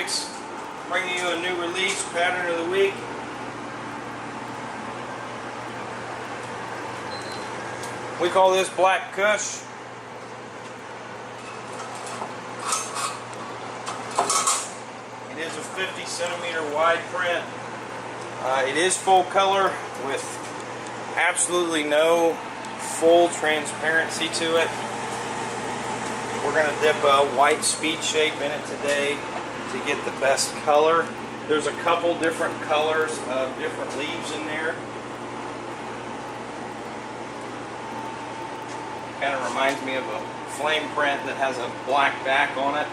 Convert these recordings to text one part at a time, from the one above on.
Hydrographics, bringing you a new release, pattern of the week. We call this Black Kush. It is a 50 centimeter wide print. It is full color with absolutely no full transparency to it. We're going to dip a white speed shape in it today to get the best color. There's a couple different colors of different leaves in there. Kind of reminds me of a flame print that has a black back on it.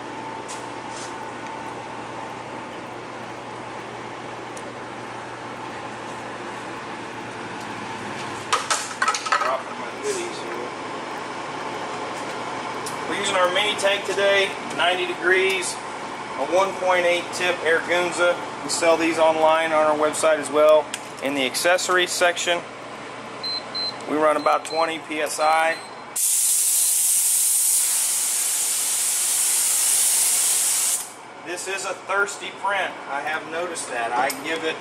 Dropping my goodies here. We're using our mini tank today, 90 degrees, a 1.8 tip Ergunza. We sell these online on our website as well. In the accessories section, we run about 20 psi. This is a thirsty print. I have noticed that. I give it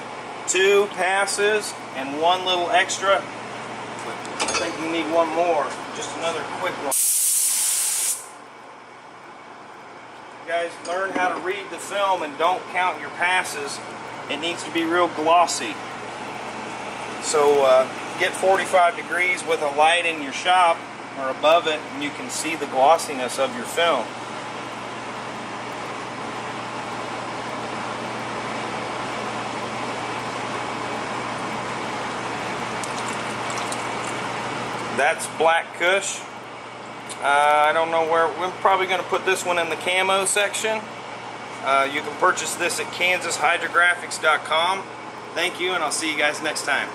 2 passes and 1 little extra. I think we need 1 more. Just another quick one. You guys learn how to read the film and don't count your passes. It needs to be real glossy. So get 45 degrees with a light in your shop or above it, and you can see the glossiness of your film. That's Black Kush. I don't know where. We're probably going to put this one in the camo section. You can purchase this at KansasHydrographics.com. Thank you, and I'll see you guys next time.